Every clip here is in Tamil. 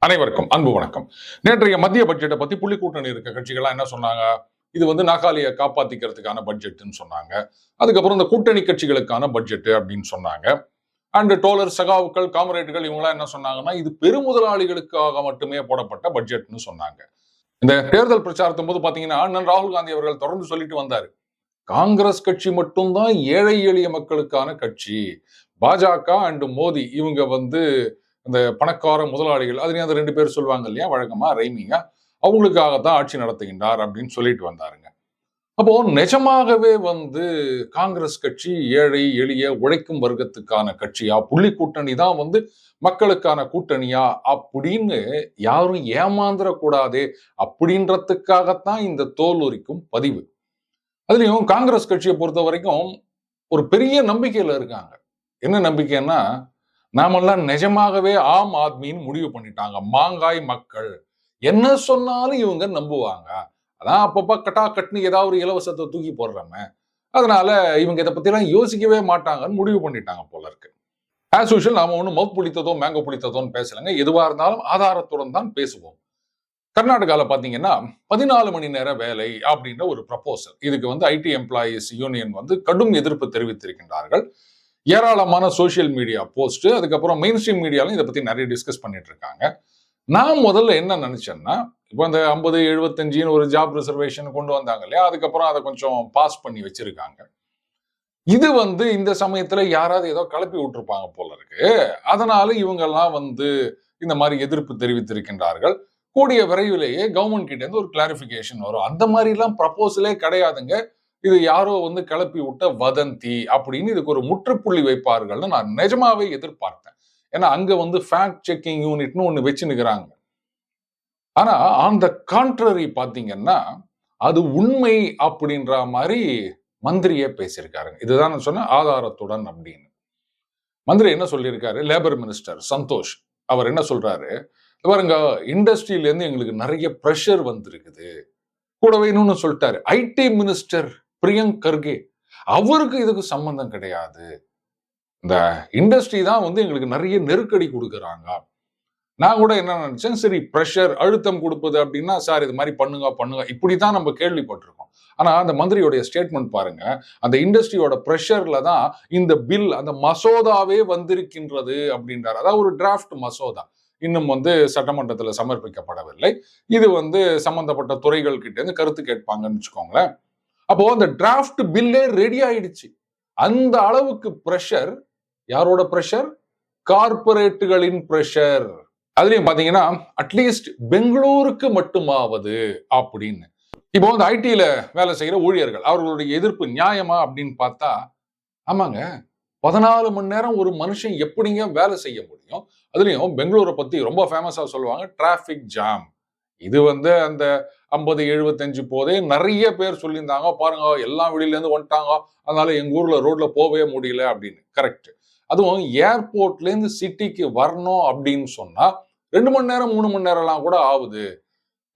அனைவருக்கும் அன்பு வணக்கம். நேற்றைய மத்திய பட்ஜெட்டை பத்தி புள்ளி கூட்டணி இருக்க கட்சிகள்லாம் என்ன சொன்னாங்க? இது வந்து நாகாலியை காப்பாத்திக்கிறதுக்கான பட்ஜெட்னு சொன்னாங்க. அதுக்கப்புறம் இந்த கூட்டணி கட்சிகளுக்கான பட்ஜெட் அப்படின்னு சொன்னாங்க. அண்ட் டோலர் சகாவுக்கள், காமரேட்டுகள் இவங்களாம் என்ன சொன்னாங்கன்னா, இது பெருமுதலாளிகளுக்காக மட்டுமே போடப்பட்ட பட்ஜெட்னு சொன்னாங்க. இந்த தேர்தல் பிரச்சாரத்தின் போது பாத்தீங்கன்னா, அண்ணன் ராகுல் காந்தி அவர்கள் தொடர்ந்து சொல்லிட்டு வந்தாரு, காங்கிரஸ் கட்சி மட்டும்தான் ஏழை எளிய மக்களுக்கான கட்சி. பாஜக அண்ட் மோடி இவங்க வந்து அந்த பணக்கார முதலாளிகள், அதுலயும் அந்த 2 பேர் சொல்லுவாங்க இல்லையா வழக்கமா ரைமிங்கா, அவங்களுக்காகத்தான் ஆட்சி நடத்துகின்றார் அப்படின்னு சொல்லிட்டு வந்தாருங்க. அப்போ நிஜமாகவே வந்து காங்கிரஸ் கட்சி ஏழை எளிய உழைக்கும் வர்க்கத்துக்கான கட்சியா, புள்ளி கூட்டணி தான் வந்து மக்களுக்கான கூட்டணியா அப்படின்னு யாரும் ஏமாந்துடக்கூடாதே அப்படின்றதுக்காகத்தான் இந்த தோல் உரிக்கும் பதிவு. அதுலயும் காங்கிரஸ் கட்சியை பொறுத்த வரைக்கும் ஒரு பெரிய நம்பிக்கையில இருக்காங்க. என்ன நம்பிக்கைன்னா, நாமெல்லாம் நிஜமாகவே ஆம் ஆத்மின்னு முடிவு பண்ணிட்டாங்க. மாங்காய் மக்கள் என்ன சொன்னாலும் இவங்க நம்புவாங்க. அதான் அப்பப்ப கட்டா கட்னி ஏதாவது ஒரு இலவசத்தை தூக்கி போடுறாம, அதனால இவங்க இதை பத்தி எல்லாம் யோசிக்கவே மாட்டாங்கன்னு முடிவு பண்ணிட்டாங்க போல இருக்கு. ஆஸ் யூஷுவல் நாம ஒன்றும் மவுத் புளித்ததோ மேங்கோ புளித்ததோன்னு பேசலங்க. எதுவா இருந்தாலும் ஆதாரத்துடன் தான் பேசுவோம். கர்நாடகால பாத்தீங்கன்னா 14 மணி நேர வேலை அப்படின்ற ஒரு ப்ரப்போசல். இதுக்கு வந்து ஐடி எம்ப்ளாயீஸ் யூனியன் வந்து கடும் எதிர்ப்பு தெரிவித்திருக்கின்றார்கள். ஏராளமான சோசியல் மீடியா போஸ்ட், அதுக்கப்புறம் மெயின் ஸ்ட்ரீம் மீடியாலும் இதை பத்தி நிறைய டிஸ்கஸ் பண்ணிட்டு இருக்காங்க. நான் முதல்ல என்ன நினைச்சேன்னா, இப்போ அந்த 50, 75 ஒரு ஜாப் ரிசர்வேஷன் கொண்டு வந்தாங்க இல்லையா, அதுக்கப்புறம் அதை கொஞ்சம் பாஸ் பண்ணி வச்சிருக்காங்க. இது வந்து இந்த சமயத்துல யாராவது ஏதோ கிளப்பி விட்டுருப்பாங்க போல இருக்கு. அதனால இவங்கெல்லாம் வந்து இந்த மாதிரி எதிர்ப்பு தெரிவித்திருக்கின்றார்கள். கூடிய விரைவிலேயே கவர்மெண்ட் கிட்ட இருந்து ஒரு கிளாரிபிகேஷன் வரும். அந்த மாதிரி எல்லாம் ப்ரப்போசலே கிடையாதுங்க, இது யாரோ வந்து கிளப்பி விட்ட வதந்தி அப்படின்னு இதுக்கு ஒரு முற்றுப்புள்ளி வைப்பார்கள்னு நான் நிஜமாவே எதிர்பார்த்தேன். ஏன்னா அங்க வந்து ஃபேக்ட் செக்கிங் யூனிட்னு ஒண்ணு வச்சுன்னுக்குறாங்க. ஆனா அந்த கான்ட்ரரி பாத்தீங்கன்னா, அது உண்மை அப்படின்ற மாதிரி மந்திரியே பேசியிருக்காருங்க. இதுதான் நான் சொன்ன ஆதாரத்துடன் அப்படின்னு. மந்திரி என்ன சொல்லியிருக்காரு? லேபர் மினிஸ்டர் சந்தோஷ் அவர் என்ன சொல்றாரு, பாருங்க இண்டஸ்ட்ரியில இருந்து எங்களுக்கு நிறைய பிரஷர் வந்திருக்குது. கூடவே இன்னொன்னு சொல்லிட்டாரு, ஐடி மினிஸ்டர் பிரியங்க் கர்கே அவருக்கு இதுக்கு சம்பந்தம் கிடையாது. இந்த இண்டஸ்ட்ரி தான் வந்து எங்களுக்கு நிறைய நெருக்கடி கொடுக்குறாங்க. நான் கூட என்ன நினைச்சேன், சரி பிரஷர் அழுத்தம் கொடுப்பது அப்படின்னா சார் இது மாதிரி பண்ணுங்க பண்ணுங்க இப்படிதான் நம்ம கேள்விப்பட்டிருக்கோம். ஆனா அந்த மந்திரியோடைய ஸ்டேட்மெண்ட் பாருங்க, அந்த இண்டஸ்ட்ரியோட பிரஷர்ல தான் இந்த பில் அந்த மசோதாவே வந்திருக்கின்றது அப்படின்றார். அதாவது ஒரு டிராஃப்ட் மசோதா இன்னும் வந்து சட்டமன்றத்தில் சமர்ப்பிக்கப்படவில்லை. இது வந்து சம்பந்தப்பட்ட துறைகள் கிட்ட இருந்து கருத்து கேட்பாங்கன்னு வச்சுக்கோங்களேன். அப்போ அந்த டிராஃப்ட் பில்லே ரெடி ஆயிடுச்சு. அந்த அளவுக்கு பிரஷர். யாரோட பிரஷர்? கார்பரேட்டுகளின் பிரஷர். அதுலயும் பாத்தீங்கன்னா அட்லீஸ்ட் பெங்களூருக்கு மட்டுமாவது அப்படின்னு. இப்போ வந்து ஐடில வேலை செய்யற ஊழியர்கள் அவர்களுடைய எதிர்ப்பு நியாயமா அப்படின்னு பார்த்தா, ஆமாங்க 14 மணி நேரம் ஒரு மனுஷன் எப்படிங்க வேலை செய்ய முடியும்? அதுலயும் பெங்களூரை பத்தி ரொம்ப ஃபேமஸா சொல்லுவாங்க, டிராபிக் ஜாம். இது வந்து அந்த 50, 75 போதே நிறைய பேர் சொல்லியிருந்தாங்க, பாருங்க எல்லா வெளியில இருந்து வந்துட்டாங்க, அதனால எங்க ஊர்ல ரோட்ல போகவே முடியல அப்படின்னு. கரெக்ட். அதுவும் ஏர்போர்ட்ல இருந்து சிட்டிக்கு வரணும் அப்படின்னு சொன்னா 2 மணி நேரம் 3 மணி நேரம்லாம் கூட ஆகுது.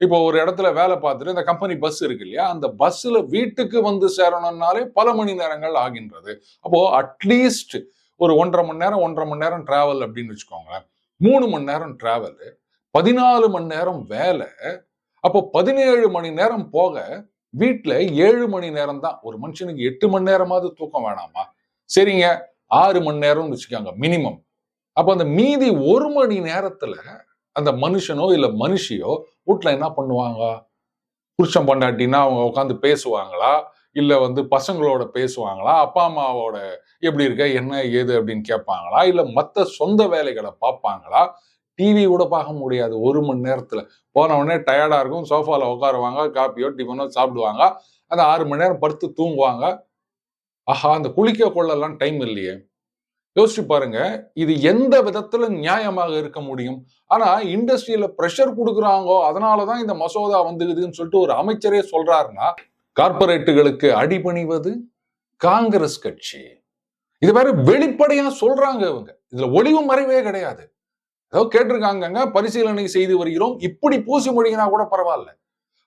இப்போ ஒரு இடத்துல வேலை பார்த்துட்டு இந்த கம்பெனி பஸ் இருக்கு இல்லையா, அந்த பஸ்ல வீட்டுக்கு வந்து சேரணும்னாலே பல மணி நேரங்கள் ஆகின்றது. அப்போ அட்லீஸ்ட் ஒரு 1.5 மணி நேரம் டிராவல் அப்படின்னு வச்சுக்கோங்களேன். 3 மணி நேரம் டிராவல், 14 மணி நேரம் வேலை. அப்போ 17 மணி நேரம் போக வீட்டுல 7 மணி நேரம் தான். ஒரு மனுஷனுக்கு 8 மணி நேரமாவது தூக்கம் வேணாமா? சரிங்க 6 மணி நேரம்னு வச்சுக்கோங்க மினிமம். அப்ப அந்த மீதி 1 மணி நேரத்துல அந்த மனுஷனோ இல்ல மனுஷியோ வீட்டுல என்ன பண்ணுவாங்க? புருஷன் பொண்டாட்டினா அவங்க உட்காந்து பேசுவாங்களா? இல்ல வந்து பசங்களோட பேசுவாங்களா? அப்பா அம்மாவோட எப்படி இருக்க என்ன ஏது அப்படின்னு கேட்பாங்களா? இல்ல மத்த சொந்த வேலைகளை பார்ப்பாங்களா? டிவி கூட பார்க்க முடியாது 1 மணி நேரத்துல. போன உடனே டயர்டா இருக்கும், சோஃபால உட்காருவாங்க, காப்பியோ டிஃபனோ சாப்பிடுவாங்க, அந்த 6 மணி நேரம் படுத்து தூங்குவாங்க. ஆஹா, அந்த குளிக்க கொள்ளலாம் டைம் இல்லையே. யோசிச்சு பாருங்க, இது எந்த விதத்துல நியாயமாக இருக்க முடியும்? ஆனா இண்டஸ்ட்ரியில பிரஷர் கொடுக்குறாங்க, அதனாலதான் இந்த மசோதா வந்துக்குதுன்னு சொல்லிட்டு ஒரு அமைச்சரே சொல்றாருன்னா, கார்பரேட்டுகளுக்கு அடிபணிவது காங்கிரஸ் கட்சி. இது வேற வெளிப்படையா சொல்றாங்க இவங்க. இதுல ஒளிவு மறைவே கிடையாது. ஏதோ கேட்டிருக்காங்க, பரிசீலனை செய்து வருகிறோம், இப்படி பூசி மொழிகினா கூட பரவாயில்ல.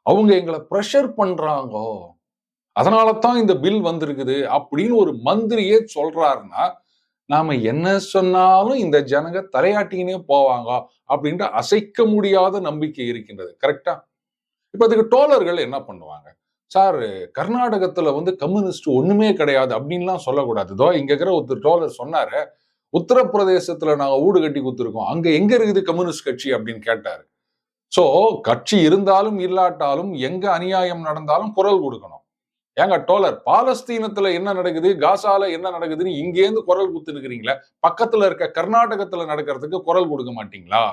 அவங்க எங்களை பிரஷர் பண்றாங்க, அதனாலதான் இந்த பில் வந்திருக்குது அப்படின்னு ஒரு மந்திரியே சொல்றாருன்னா, நாம என்ன சொன்னாலும் இந்த ஜனங்க தலையாட்டினே போவாங்க அப்படின்ற அசைக்க முடியாத நம்பிக்கை இருக்கின்றது. கரெக்டா? இப்ப அதுக்கு டோலர்கள் என்ன பண்ணுவாங்க? சார், கர்நாடகத்துல கம்யூனிஸ்ட் ஒண்ணுமே கிடையாது அப்படின்லாம் சொல்லக்கூடாது. இதோ இங்க இருக்கிற ஒருத்தர் டோலர் சொன்னாரு, உத்தரப்பிரதேசத்துல நாங்க வீடு கட்டி கொடுத்துருக்கோம், அங்க எங்க இருக்குது கம்யூனிஸ்ட் கட்சி அப்படின்னு கேட்டாரு. சோ கட்சி இருந்தாலும் இல்லாட்டாலும் எங்க அநியாயம் நடந்தாலும் குரல் கொடுக்கணும். ஏங்க டோலர், பாலஸ்தீனத்துல என்ன நடக்குது, காசால என்ன நடக்குதுன்னு இங்கேருந்து குரல் கொடுத்து இருக்கிறீங்களே, பக்கத்துல இருக்க கர்நாடகத்துல நடக்கிறதுக்கு குரல் கொடுக்க மாட்டீங்களா?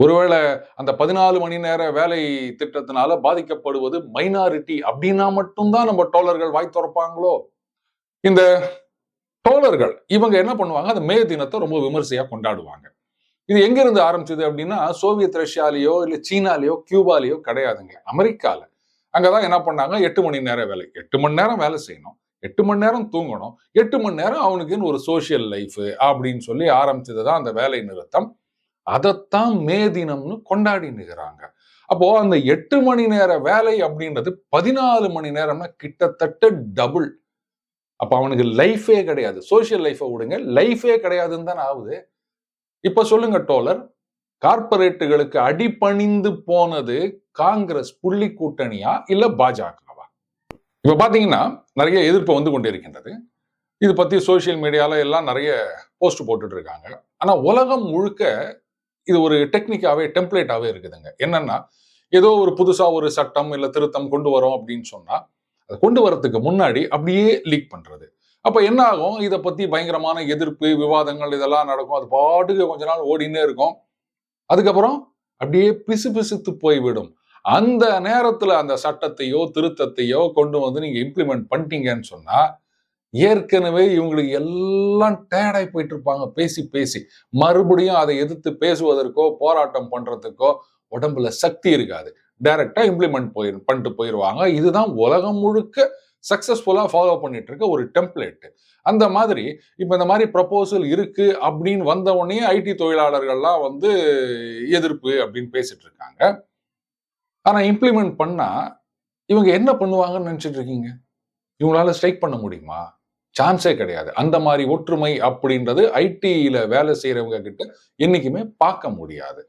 ஒருவேளை அந்த 14 மணி நேர வேலை திட்டத்தினால பாதிக்கப்படுவது மைனாரிட்டி அப்படின்னா மட்டும்தான் நம்ம டோலர்கள் வாய் திறப்பாங்களோ? இந்த டோலர்கள் இவங்க என்ன பண்ணுவாங்க, அந்த மே தினத்தை ரொம்ப விமர்சையா கொண்டாடுவாங்க. இது எங்க இருந்து ஆரம்பிச்சது அப்படின்னா, சோவியத் ரஷ்யாலேயோ இல்ல சீனாலேயோ கியூபாலேயோ கிடையாதுங்க, அமெரிக்கால. அங்கதான் என்ன பண்ணாங்க, 8 மணி நேரம் வேலை. 8 மணி நேரம் வேலை செய்யணும், 8 மணி நேரம் தூங்கணும், 8 மணி நேரம் அவனுக்குன்னு ஒரு சோசியல் லைஃப் அப்படின்னு சொல்லி ஆரம்பிச்சதுதான் அந்த வேலை நிறுத்தம். அதைத்தான் மே தினம்னு கொண்டாடி நிற்கிறாங்க. அப்போ அந்த 8 மணி நேர வேலை அப்படின்றது 14 மணி நேரம்னா கிட்டத்தட்ட டபுள். அப்ப அவனுக்கு லைஃபே கிடையாது. சோசியல் லைஃபை விடுங்க, லைஃபே கிடையாதுன்னு தான் ஆகுது. இப்ப சொல்லுங்க டோலர், கார்பரேட்டுகளுக்கு அடிபணிந்து போனது காங்கிரஸ் புள்ளி கூட்டணியா இல்ல பாஜகவா? இப்ப பாத்தீங்கன்னா நிறைய எதிர்ப்பு வந்து கொண்டிருக்கின்றது. இது பத்தி சோசியல் மீடியால எல்லாம் நிறைய போஸ்ட் போட்டுட்டு இருக்காங்க. ஆனா உலகம் முழுக்க இது ஒரு டெக்னிக்காவே டெம்ப்ளேட்டாவே இருக்குதுங்க. என்னன்னா, ஏதோ ஒரு புதுசா ஒரு சட்டம் இல்ல திருத்தம் கொண்டு வரோம் அப்படின்னு சொன்னா, அதை கொண்டு வரதுக்கு முன்னாடி அப்படியே லீக் பண்றது. அப்ப என்ன ஆகும், இதை பத்தி பயங்கரமான எதிர்ப்பு விவாதங்கள் இதெல்லாம் நடக்கும். அது பாட்டுக்கு கொஞ்ச நாள் ஓடினே இருக்கும். அதுக்கப்புறம் அப்படியே பிசு பிசுத்து போய்விடும். அந்த நேரத்துல அந்த சட்டத்தையோ திருத்தத்தையோ கொண்டு வந்து நீங்க இம்ப்ளிமெண்ட் பண்ணிட்டீங்கன்னு சொன்னா, ஏற்கனவே இவங்களுக்கு எல்லாம் டயர்டாகி போயிட்டு இருப்பாங்க பேசி பேசி. மறுபடியும் அதை எதிர்த்து பேசுவதற்கோ போராட்டம் பண்றதுக்கோ உடம்புல சக்தி இருக்காது. டைரக்டா இம்ப்ளிமெண்ட் பண்ணிட்டு போயிருவாங்க. இதுதான் உலகம் முழுக்க சக்சஸ்ஃபுல்லா ஃபாலோ பண்ணிட்டு இருக்க ஒரு டெம்ப்ளேட். அந்த மாதிரி இப்ப இந்த மாதிரி ப்ரப்போசல் இருக்கு அப்படின்னு வந்த உடனே ஐடி தொழிலாளர்கள்லாம் எதிர்ப்பு அப்படின்னு பேசிட்டு இருக்காங்க. ஆனா இம்ப்ளிமெண்ட் பண்ணா இவங்க என்ன பண்ணுவாங்கன்னு நினைச்சிட்டு இருக்கீங்க? இவங்களால ஸ்ட்ரைக் பண்ண முடியுமா? சான்ஸே கிடையாது. அந்த மாதிரி ஒற்றுமை அப்படின்றது ஐடியில வேலை செய்யறவங்க கிட்ட என்னைக்குமே பார்க்க முடியாது.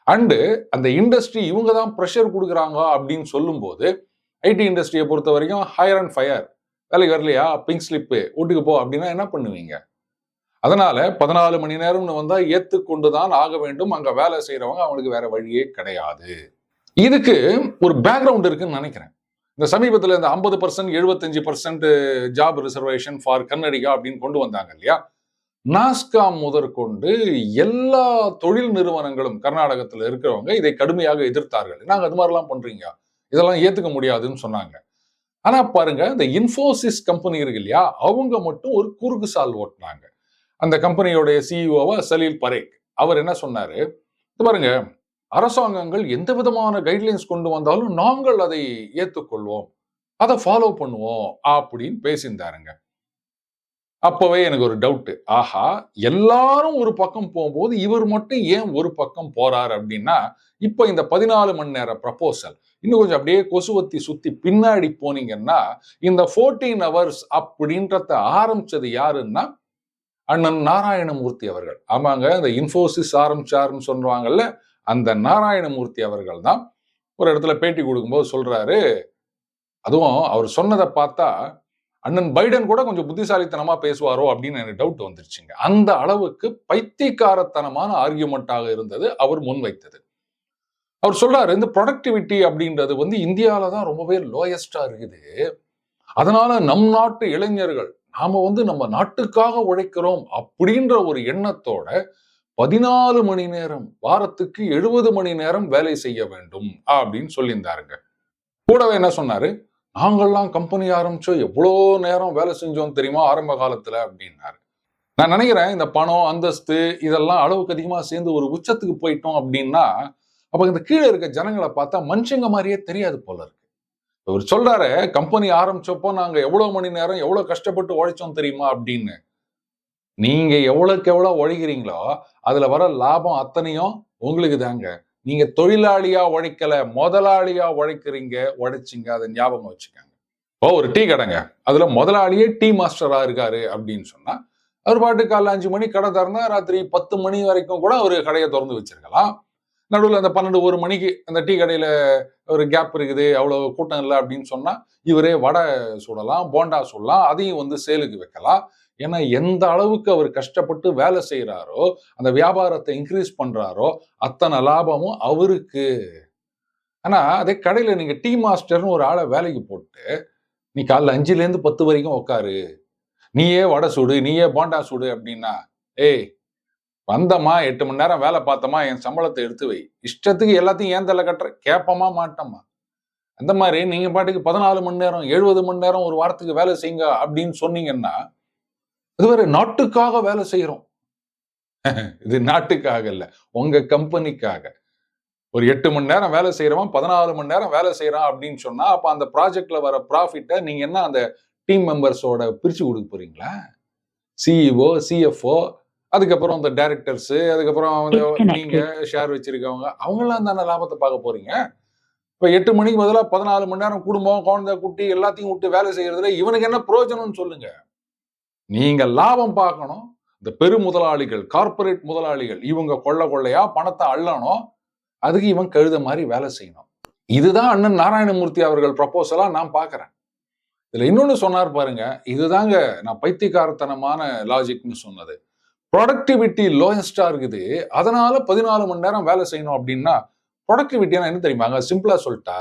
அண்டு அந்த இண்டஸ்ட்ரி இவங்க தான் ப்ரெஷர் கொடுக்குறாங்க அப்படின்னு சொல்லும்போது, ஐடி இண்டஸ்ட்ரியை பொறுத்த வரைக்கும் ஹையர் அண்ட் ஃபயர். வேலைக்கு வரலையா, பிங்க் ஸ்லிப்பு வீட்டுக்கு போ அப்படின்னா என்ன பண்ணுவீங்க? அதனால 14 மணி நேரம்னு வந்தா ஏத்துக்கொண்டுதான் ஆக வேண்டும். அங்க வேலை செய்யறவங்க, அவங்களுக்கு வேற வழியே கிடையாது. இதுக்கு ஒரு பேக்ரவுண்ட் இருக்குன்னு நினைக்கிறேன். இந்த சமீபத்தில் இந்த 50% 75% ஜாப் ரிசர்வேஷன் ஃபார் கர்நாடகா அப்படின்னு கொண்டு வந்தாங்க இல்லையா? நாஸ்காம் முதற்கொண்டு எல்லா தொழில் நிறுவனங்களும் கர்நாடகத்தில் இருக்கிறவங்க இதை கடுமையாக எதிர்த்தார்கள். நாங்க அது மாதிரிலாம் பண்றீங்க, இதெல்லாம் ஏத்துக்க முடியாதுன்னு சொன்னாங்க. ஆனா பாருங்க, இந்த இன்ஃபோசிஸ் கம்பெனி இருக்கு இல்லையா, அவங்க மட்டும் ஒரு குறுக்கு சால் ஓட்டினாங்க. அந்த கம்பெனியோடைய சிஇஓவா சலீல் பரேக் அவர் என்ன சொன்னாரு, பாருங்க, அரசாங்கங்கள் எந்த விதமான கைட்லைன்ஸ் கொண்டு வந்தாலும் நாங்கள் அதை ஏற்றுக்கொள்வோம், அதை ஃபாலோ பண்ணுவோம் அப்படின்னு பேசியிருந்தாருங்க. அப்பவே எனக்கு ஒரு டவுட், ஆஹா, எல்லாரும் ஒரு பக்கம் போகும்போது இவர் மட்டும் ஏன் ஒரு பக்கம் போறாரு அப்படின்னா, இப்ப இந்த 14 மணி நேர ப்ரப்போசல் இன்னும் கொஞ்சம் அப்படியே கொசுவத்தி சுத்தி பின்னாடி போனீங்கன்னா, இந்த 14 ஹவர்ஸ் அப்படின்றத ஆரம்பிச்சது யாருன்னா அண்ணன் நாராயணமூர்த்தி அவர்கள். ஆமாங்க, இந்த இன்ஃபோசிஸ் ஆரம்பிச்சாருன்னு சொல்றாங்கல்ல, அந்த நாராயணமூர்த்தி அவர்கள் தான் ஒரு இடத்துல பேட்டி கொடுக்கும்போது சொல்றாரு, அதுவும் அவர் சொன்னதை பார்த்தா அண்ணன் பைடன் கூட கொஞ்சம் புத்திசாலித்தனமா பேசுவாரோ அப்படின்னு எனக்கு டவுட் வந்துருச்சுங்க. அந்த அளவுக்கு பைத்தியக்காரத்தனமான ஆர்கியூமெண்டாக இருந்தது அவர் முன்வைத்தது. அவர் சொல்றாரு, இந்த ப்ரொடக்டிவிட்டி அப்படின்றது இந்தியாவில தான் ரொம்பவே லோயஸ்டா இருக்குது. அதனால நம் நாட்டு இளைஞர்கள் நாம நம்ம நாட்டுக்காக உழைக்கிறோம் அப்படின்ற ஒரு எண்ணத்தோட 14 மணி நேரம், வாரத்துக்கு 70 மணி நேரம் வேலை செய்ய வேண்டும் அப்படின்னு சொல்லியிருந்தாருங்க. கூடவே என்ன சொன்னாரு, நாங்கள்லாம் கம்பெனி ஆரம்பிச்சோம், எவ்வளோ நேரம் வேலை செஞ்சோம் தெரியுமா ஆரம்ப காலத்துல அப்படின்னாரு. நான் நினைக்கிறேன், இந்த பணம் அந்தஸ்து இதெல்லாம் அளவுக்கு அதிகமா சேர்ந்து ஒரு உச்சத்துக்கு போயிட்டோம் அப்படின்னா, அப்ப இந்த கீழே இருக்க ஜனங்களை பார்த்தா மனுஷங்க மாதிரியே தெரியாது போல இருக்கு. இவர் சொல்றாரு, கம்பெனி ஆரம்பிச்சப்போ நாங்க எவ்வளவு மணி நேரம் எவ்வளவு கஷ்டப்பட்டு உழைச்சோம் தெரியுமா அப்படின்னு. நீங்க எவ்வளவுக்கு எவ்வளவு உழைக்கிறீங்களோ அதுல வர லாபம் அத்தனையும் உங்களுக்கு தாங்க. நீங்க தொழிலாளியா உழைக்கல, முதலாளியா உழைக்கிறீங்க, உழைச்சிங்க, அதை ஞாபகம் வச்சுக்கோங்க. இப்போ ஒரு டீ கடைங்க, அதுல முதலாளியே டீ மாஸ்டரா இருக்காரு அப்படின்னு சொன்னா, அவர் பாட்டு காலைல 5 மணி கடை திறந்தா ராத்திரி 10 மணி வரைக்கும் கூட அவர் கடையை திறந்து வச்சிருக்கலாம். நடுவில் அந்த 12 1 மணிக்கு அந்த டீ கடையில ஒரு கேப் இருக்குது, அவ்வளவு கூட்டம் இல்லை அப்படின்னு சொன்னா இவரே வடை சுடலாம், போண்டா சுடலாம், அதையும் வந்து சேலுக்கு வைக்கலாம். ஏன்னா எந்த அளவுக்கு அவர் கஷ்டப்பட்டு வேலை செய்யறாரோ, அந்த வியாபாரத்தை இன்க்ரீஸ் பண்றாரோ அத்தனை லாபமும் அவருக்கு. ஆனா அதே கடையில நீங்க டீ மாஸ்டர்னு ஒரு ஆளை வேலைக்கு போட்டு நீ காலைல 5லேருந்து 10 வரைக்கும் உட்காரு, நீயே வடை சுடு, நீயே போண்டா சுடு அப்படின்னா, ஏய் வந்தமா 8 மணி நேரம் வேலை பார்த்தமா, என் சம்பளத்தை எடுத்து வை, இஷ்டத்துக்கு எல்லாத்தையும் ஏன் தலை கட்டுற, கேட்பமா மாட்டோமா? அந்த மாதிரி நீங்க பாட்டுக்கு 14 மணி நேரம் 70 மணி நேரம் ஒரு வாரத்துக்கு வேலை செய்யுங்க அப்படின்னு சொன்னீங்கன்னா, இதுவரை நாட்டுக்காக வேலை செய்யறோம். இது நாட்டுக்காக இல்ல, உங்க கம்பெனிக்காக. ஒரு 8 மணி நேரம் வேலை செய்யறவன் 14 மணி நேரம் வேலை செய்யறான் அப்படின்னு சொன்னா, அப்ப அந்த ப்ராஜெக்ட்ல வர ப்ராஃபிட்டை நீங்க என்ன அந்த டீம் மெம்பர்ஸோட பிரிச்சு கொடுக்க போறீங்களா? சிஇஓ, சிஎஃப்ஓ, அதுக்கப்புறம் இந்த டைரக்டர்ஸ், அதுக்கப்புறம் நீங்க ஷேர் வச்சிருக்கவங்க, அவங்க எல்லாம் தானே லாபத்தை பார்க்க போறீங்க. இப்ப 8 மணிக்கு பதிலாக 14 மணி நேரம் குடும்பம், குழந்தை, குட்டி எல்லாத்தையும் விட்டு வேலை செய்யறதுல இவனுக்கு என்ன பிரயோஜனம்னு சொல்லுங்க. நீங்க லாபம் பார்க்கணும். இந்த பெரு முதலாளிகள், கார்பரேட் முதலாளிகள், இவங்க கொள்ளையா பணத்தை அள்ளணும், அதுக்கு இவன் கழுத மாதிரி வேலை செய்யணும். இதுதான் அண்ணன் நாராயணமூர்த்தி அவர்கள் ப்ரப்போசலா நான் பாக்குறேன். இதுல இன்னொன்னு சொன்னார் பாருங்க, இதுதாங்க நான் பைத்தியக்காரத்தனமான லாஜிக்னு சொன்னது. ப்ரொடக்டிவிட்டி லோயஸ்டா இருக்குது, அதனால 14 மணி நேரம் வேலை செய்யணும் அப்படின்னா, ப்ரொடக்டிவிட்டியா என்ன தெரியுமாங்க? சிம்பிளா சொல்லிட்டா,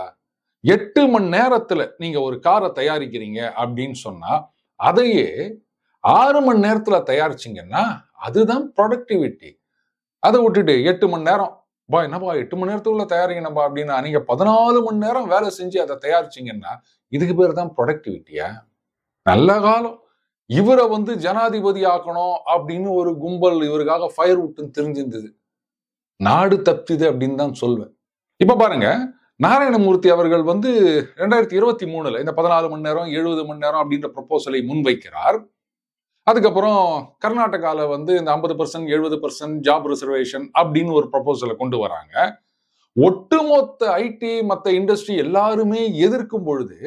8 மணி நேரத்துல நீங்க ஒரு காரை தயாரிக்கிறீங்க அப்படின்னு சொன்னா, அதையே 6 மணி நேரத்துல தயாரிச்சிங்கன்னா அதுதான் ப்ரொடக்டிவிட்டி. அதை விட்டுட்டு 8 மணி நேரம் என்னப்பா 8 மணி நேரத்துக்குள்ள தயாரிக்கணும்பா அப்படின்னா, நீங்க 14 மணி நேரம் வேலை செஞ்சு அதை தயாரிச்சீங்கன்னா இதுக்கு பேர் தான் ப்ரொடக்டிவிட்டியா? நல்ல காலம் இவரை வந்து ஜனாதிபதி ஆக்கணும் அப்படின்னு ஒரு கும்பல் இவருக்காக ஃபயர் விட்டுன்னு தெரிஞ்சிருந்தது. நாடு தப்பிது அப்படின்னு தான் சொல்வேன். இப்ப பாருங்க, நாராயணமூர்த்தி அவர்கள் வந்து 2023 இந்த 14 மணி நேரம் 70 மணி நேரம் அப்படின்ற ப்ரொபோசலை முன்வைக்கிறார். அதுக்கப்புறம் கர்நாடகால வந்து இந்த 50% 70% ஜாப் ரிசர்வேஷன் அப்படின்னு ஒரு ப்ரொபோசலை கொண்டு வராங்க. ஒட்டுமொத்த ஐடி மற்ற இண்டஸ்ட்ரி எல்லாருமே எதிர்க்கும் பொழுது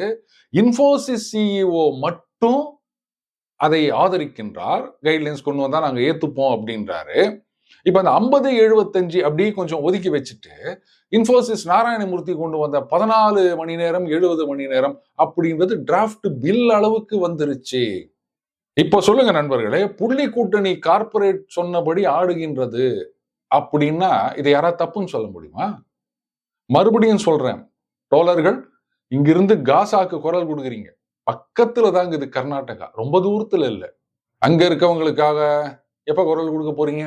இன்ஃபோசிஸ் சிஇஓ மட்டும் அதை ஆதரிக்கின்றார். கைட்லைன்ஸ் கொண்டு வந்தா நாங்க ஏத்துப்போம் அப்படின்றாரு. இப்ப அந்த 50-75 அப்படியே கொஞ்சம் ஒதுக்கி வச்சுட்டு இன்ஃபோசிஸ் நாராயணமூர்த்தி கொண்டு வந்த 14 மணி நேரம் 70 மணி நேரம் அப்படின்றது டிராஃப்ட் பில் அளவுக்கு வந்துருச்சு. இப்போ சொல்லுங்க நண்பர்களே, புள்ளி கூட்டணி கார்பரேட் சொன்னபடி ஆடுகின்றது அப்படின்னா இதை யாராவது தப்புன்னு சொல்ல முடியுமா? மறுபடியும் சொல்றேன், டோலர்கள் இங்கிருந்து காசாக்கு குரல் கொடுக்குறீங்க, பக்கத்துல தாங்க இது கர்நாடகா, ரொம்ப தூரத்துல இல்ல. அங்க இருக்கவங்களுக்காக எப்ப குரல் கொடுக்க போறீங்க?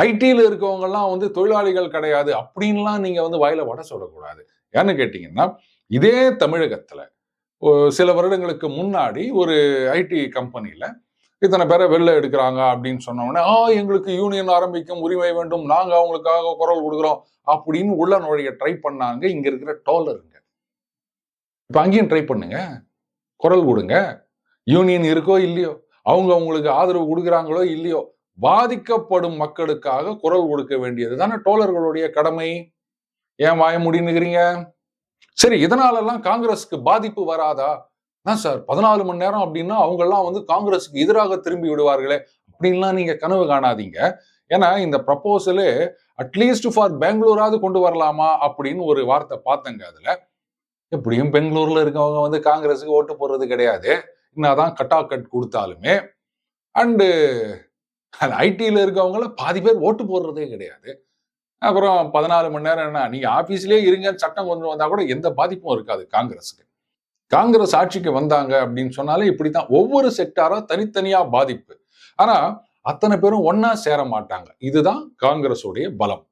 ஐடியில இருக்கவங்க எல்லாம் வந்து தொழிலாளிகள் கிடையாது அப்படின்லாம் நீங்க வந்து வாயில வடை சொல்லக்கூடாது. ஏன்னு கேட்டீங்கன்னா, இதே தமிழகத்துல சில வருடங்களுக்கு முன்னாடி ஒரு ஐடி கம்பெனில இத்தனை பேரை வெளில எடுக்கிறாங்க அப்படின்னு சொன்ன உடனே, எங்களுக்கு யூனியன் ஆரம்பிக்கும் உரிமை வேண்டும், நாங்க அவங்களுக்காக குரல் கொடுக்குறோம் அப்படின்னு உள்ள நுழைய ட்ரை பண்ணாங்க இங்க இருக்கிற டோலருங்க. இப்ப அங்கேயும் ட்ரை பண்ணுங்க, குரல் கொடுங்க. யூனியன் இருக்கோ இல்லையோ, அவங்க அவங்களுக்கு ஆதரவு கொடுக்குறாங்களோ இல்லையோ, பாதிக்கப்படும் மக்களுக்காக குரல் கொடுக்க வேண்டியது தானே டோலர்களுடைய கடமை. ஏன் வாய முடின்னுக்கிறீங்க? சரி, இதனாலெல்லாம் காங்கிரஸுக்கு பாதிப்பு வராதா? சார் 14 மணி நேரம் அப்படின்னா அவங்க எல்லாம் வந்து காங்கிரஸுக்கு எதிராக திரும்பி விடுவார்களே அப்படின்லாம் நீங்க கனவு காணாதீங்க. ஏன்னா இந்த ப்ரப்போசலு அட்லீஸ்ட் ஃபார் பெங்களூராவது கொண்டு வரலாமா அப்படின்னு ஒரு வார்த்தை பார்த்தங்க. அதுல எப்படியும் பெங்களூர்ல இருக்கவங்க வந்து காங்கிரஸுக்கு ஓட்டு போடுறது கிடையாது, என்னதான் கட் கொடுத்தாலுமே. அண்டு ஐடியில இருக்கவங்கள பாதி பேர் ஓட்டு போடுறதே கிடையாது. அப்புறம் 14 மணி நேரம் என்ன, நீங்க ஆபீஸ்லயே இருங்கன்னு சட்டம் கொண்டு வந்தா கூட எந்த பாதிப்பும் இருக்காது காங்கிரஸுக்கு. காங்கிரஸ் ஆட்சிக்கு வந்தாங்க அப்படின்னு சொன்னாலே இப்படித்தான், ஒவ்வொரு செக்டாரா தனித்தனியா பாதிப்பு. ஆனா அத்தனை பேரும் ஒன்னா சேர மாட்டாங்க. இதுதான் காங்கிரஸுடைய பலம்.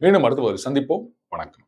மீண்டும் அடுத்த ஒரு சந்திப்போம். வணக்கம்.